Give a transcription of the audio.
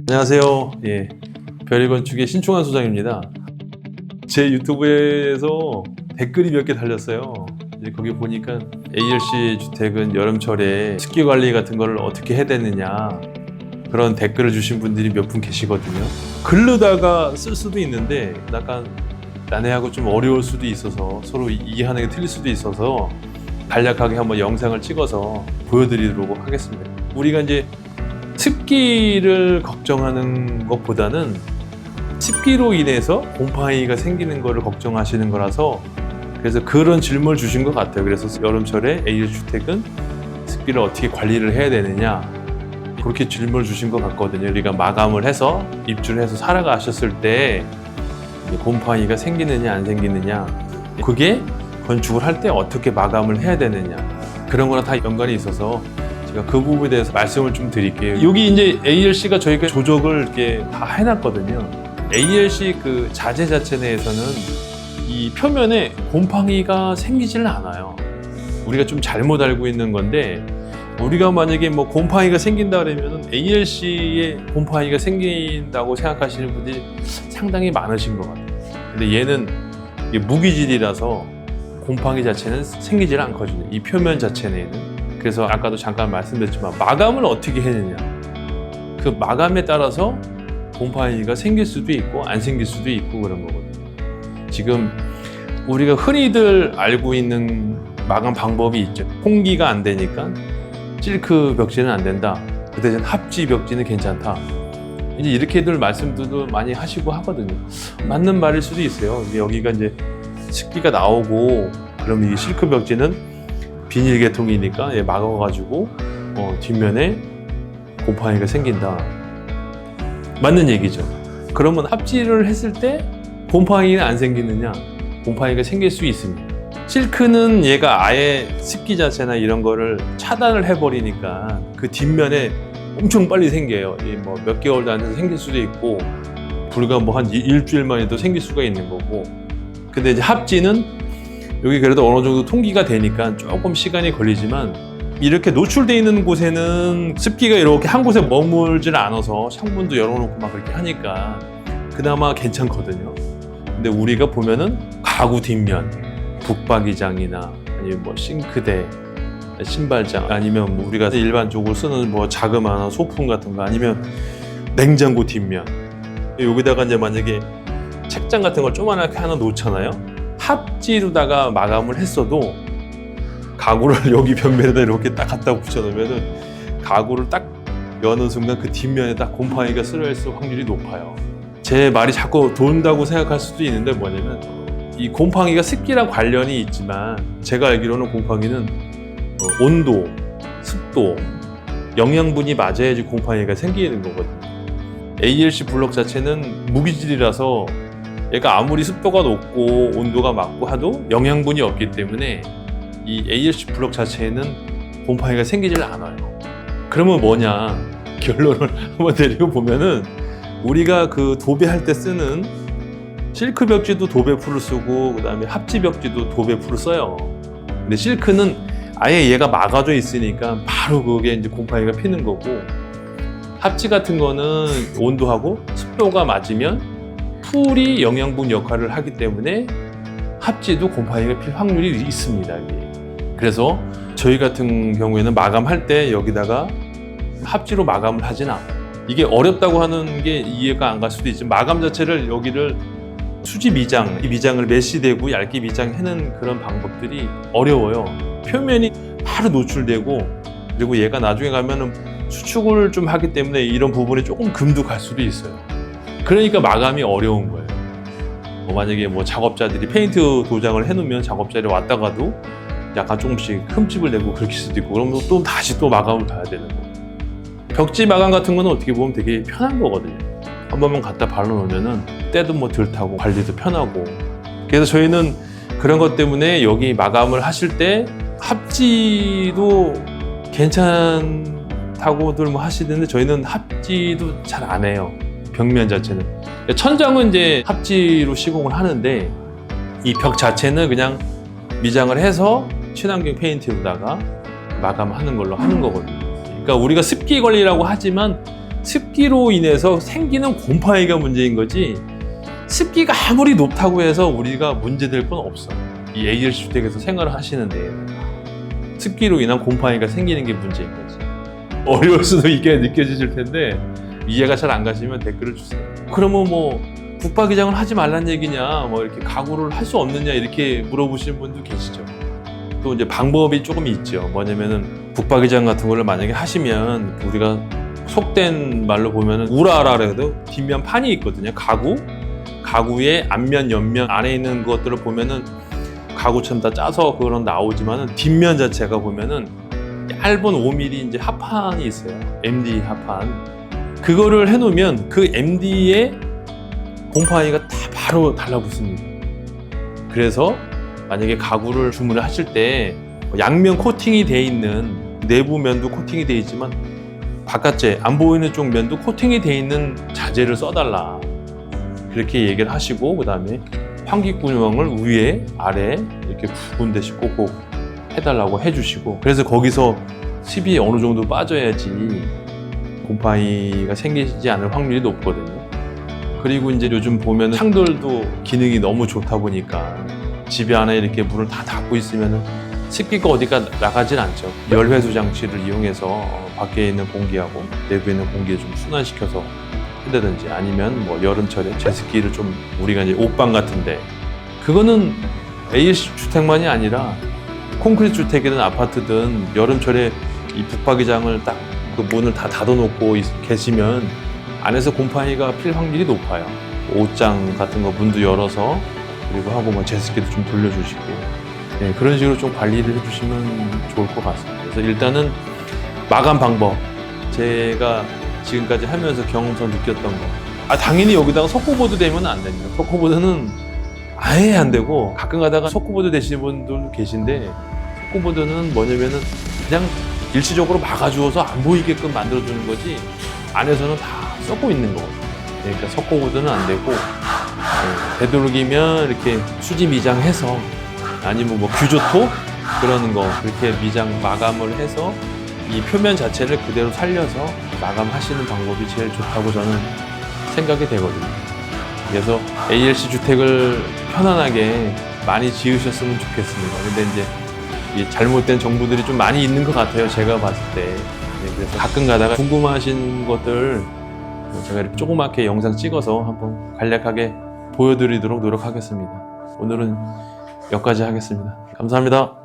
안녕하세요. 별일건축의 신충환 소장입니다. 제 유튜브에서 댓글이 몇 개 달렸어요. 이제 거기 보니까 ALC 주택은 여름철에 습기 관리 같은 걸 어떻게 해야 되느냐, 그런 댓글을 주신 분들이 몇 분 계시거든요. 글로다가 쓸 수도 있는데 약간 난해하고 좀 어려울 수도 있어서, 서로 이해하는 게 틀릴 수도 있어서 간략하게 한번 영상을 찍어서 보여드리도록 하겠습니다. 우리가 이제 습기를 걱정하는 것보다는 습기로 인해서 곰팡이가 생기는 거를 걱정하시는 거라서, 그래서 그런 질문을 주신 것 같아요. 그래서 여름철에 ALC 주택은 습기를 어떻게 관리를 해야 되느냐, 그렇게 질문을 주신 것 같거든요. 우리가 마감을 해서 입주를 해서 살아가셨을 때 곰팡이가 생기느냐 안 생기느냐, 그게 건축을 할 때 어떻게 마감을 해야 되느냐, 그런 거랑 다 연관이 있어서 제가 그 부분에 대해서 말씀을 좀 드릴게요. 여기 이제 ALC가 저희가 조적을 이렇게 다 해놨거든요. ALC 그 자재 자체 내에서는 이 표면에 곰팡이가 생기지는 않아요. 우리가 좀 잘못 알고 있는 건데, 우리가 만약에 뭐 곰팡이가 생긴다 그러면 ALC에 곰팡이가 생긴다고 생각하시는 분들이 상당히 많으신 것 같아요. 근데 얘는 무기질이라서 곰팡이 자체는 생기질 않거든요. 이 표면 자체 내에는. 그래서 아까도 잠깐 말씀드렸지만 마감을 어떻게 했느냐, 그 마감에 따라서 곰팡이가 생길 수도 있고 안 생길 수도 있고 그런 거거든요. 지금 우리가 흔히들 알고 있는 마감 방법이 있죠. 홍기가 안 되니까 실크 벽지는 안 된다, 그 대신 합지 벽지는 괜찮다, 이제 이렇게들 말씀도 많이 하시고 하거든요. 맞는 말일 수도 있어요. 여기가 이제 습기가 나오고 그럼 이 실크 벽지는 비닐 계통이니까 막아가지고 뒷면에 곰팡이가 생긴다, 맞는 얘기죠. 그러면 합지를 했을 때 곰팡이는 안 생기느냐? 곰팡이가 생길 수 있습니다. 실크는 얘가 아예 습기 자체나 이런 거를 차단을 해버리니까 그 뒷면에 엄청 빨리 생겨요. 뭐 몇 개월도 안 돼서 생길 수도 있고, 불과 뭐 한 일주일 만에도 생길 수가 있는 거고. 근데 이제 합지는 여기 그래도 어느 정도 통기가 되니까 조금 시간이 걸리지만, 이렇게 노출되어 있는 곳에는 습기가 이렇게 한 곳에 머물질 않아서 창문도 열어놓고 막 그렇게 하니까 그나마 괜찮거든요. 근데 우리가 보면은 가구 뒷면, 북박이장이나 아니면 뭐 싱크대, 신발장, 아니면 뭐 우리가 일반적으로 쓰는 뭐 자그마한 소품 같은 거, 아니면 냉장고 뒷면, 여기다가 이제 만약에 책장 같은 걸 조그맣게 하나 놓잖아요. 합지로다가 마감을 했어도 가구를 여기 벽면에다 이렇게 딱 갖다 붙여놓으면은 가구를 딱 여는 순간 그 뒷면에 딱 곰팡이가 쓸어있을 확률이 높아요. 제 말이 자꾸 돈다고 생각할 수도 있는데, 뭐냐면 이 곰팡이가 습기랑 관련이 있지만 제가 알기로는 곰팡이는 온도, 습도, 영양분이 맞아야지 곰팡이가 생기는 거거든요. ALC 블록 자체는 무기질이라서 얘가 아무리 습도가 높고 온도가 맞고 하도 영양분이 없기 때문에 이 ALC 블록 자체에는 곰팡이가 생기질 않아요. 그러면 뭐냐, 결론을 한번 내리고 보면은, 우리가 그 도배할 때 쓰는 실크 벽지도 도배풀을 쓰고, 그 다음에 합지 벽지도 도배풀을 써요. 근데 실크는 아예 얘가 막아져 있으니까 바로 그게 이제 곰팡이가 피는 거고, 합지 같은 거는 온도하고 습도가 맞으면 풀이 영양분 역할을 하기 때문에 합지도 곰팡이가 필 확률이 있습니다. 그래서 저희 같은 경우에는 마감할 때 여기다가 합지로 마감을 하진 않아요. 이게 어렵다고 하는 게 이해가 안 갈 수도 있지만, 마감 자체를 여기를 수지 미장, 이 미장을 메쉬대고 얇게 미장해는 그런 방법들이 어려워요. 표면이 바로 노출되고, 그리고 얘가 나중에 가면은 수축을 좀 하기 때문에 이런 부분이 조금 금도 갈 수도 있어요. 그러니까 마감이 어려운 거예요. 만약에 뭐 작업자들이 페인트 도장을 해놓으면 작업자들이 왔다가도 약간 조금씩 흠집을 내고 그럴 수도 있고, 그러면 또 다시 또 마감을 봐야 되는 거고. 벽지 마감 같은 거는 어떻게 보면 되게 편한 거거든요. 한 번만 갖다 발라놓으면은 때도 뭐 덜 타고 관리도 편하고. 그래서 저희는 그런 것 때문에 여기 마감을 하실 때 합지도 괜찮다고들 뭐 하시는데, 저희는 합지도 잘 안 해요. 벽면 자체는. 천장은 이제 합지로 시공을 하는데, 이 벽 자체는 그냥 미장을 해서 친환경 페인트로다가 마감하는 걸로 하는 거거든요. 그러니까 우리가 습기 관리라고 하지만 습기로 인해서 생기는 곰팡이가 문제인 거지 습기가 아무리 높다고 해서 우리가 문제될 건 없어. 이 ALC 주택에서 생활을 하시는데 습기로 인한 곰팡이가 생기는 게 문제인 거지. 어려울 수도 있게 느껴지실 텐데 이해가 잘 안 가시면 댓글을 주세요. 그러면 뭐 북박이장을 하지 말란 얘기냐, 뭐 이렇게 가구를 할 수 없느냐 이렇게 물어보시는 분도 계시죠. 또 이제 방법이 조금 있죠. 뭐냐면은 북박이장 같은 거를 만약에 하시면 우리가 속된 말로 보면은 우라라 그래도 뒷면 판이 있거든요. 가구의 앞면, 옆면 안에 있는 것들을 보면은 가구처럼 다 짜서 그런 나오지만은 뒷면 자체가 보면은 얇은 5mm 이제 합판이 있어요. MD 합판. 그거를 해놓으면 그 MD에 곰팡이가 다 바로 달라붙습니다. 그래서 만약에 가구를 주문을 하실 때 양면 코팅이 돼 있는 내부 면도 코팅이 돼 있지만 바깥재 안 보이는 쪽 면도 코팅이 돼 있는 자재를 써달라. 그렇게 얘기를 하시고 그 다음에 환기구멍을 위에 아래 이렇게 두 군데씩 꼭꼭 해달라고 해주시고 그래서 거기서 습이 어느 정도 빠져야지 곰팡이가 생기지 않을 확률이 높거든요. 그리고 이제 요즘 보면 창들도 기능이 너무 좋다 보니까 집 안에 이렇게 문을 다 닫고 있으면 습기가 어디가 나가진 않죠. 열회수 장치를 이용해서 밖에 있는 공기하고 내부에 있는 공기를 좀 순환시켜서 한다든지 아니면 뭐 여름철에 제습기를 좀 우리가 이제 옷방 같은데 그거는 ALC 주택만이 아니라 콘크리트 주택이든 아파트든 여름철에 이 북박이장을 딱 그 문을 다 닫아놓고 계시면 안에서 곰팡이가 필 확률이 높아요. 옷장 같은 거 문도 열어서 그리고 하고 뭐 제습기도 좀 돌려주시고 네, 그런 식으로 좀 관리를 해주시면 좋을 것 같습니다. 그래서 일단은 마감 방법 제가 지금까지 하면서 경험상 느꼈던 거 당연히 여기다가 석고보드 대면 안 됩니다. 석고보드는 아예 안 되고 가끔 가다가 석고보드 대시는 분들도 계신데 석고보드는 뭐냐면은 그냥 일시적으로 막아주어서 안 보이게끔 만들어주는 거지 안에서는 다 썩고 있는 거. 그러니까 석고보드는 안 되고 되도록이면 이렇게 수지 미장해서 아니면 뭐 규조토 그런 거 그렇게 미장 마감을 해서 이 표면 자체를 그대로 살려서 마감하시는 방법이 제일 좋다고 저는 생각이 되거든요. 그래서 ALC 주택을 편안하게 많이 지으셨으면 좋겠습니다. 근데 이제 이 잘못된 정보들이 좀 많이 있는 것 같아요. 제가 봤을 때. 네, 그래서 가끔 가다가 궁금하신 것들 제가 이렇게 조그맣게 영상 찍어서 한번 간략하게 보여드리도록 노력하겠습니다. 오늘은 여기까지 하겠습니다. 감사합니다.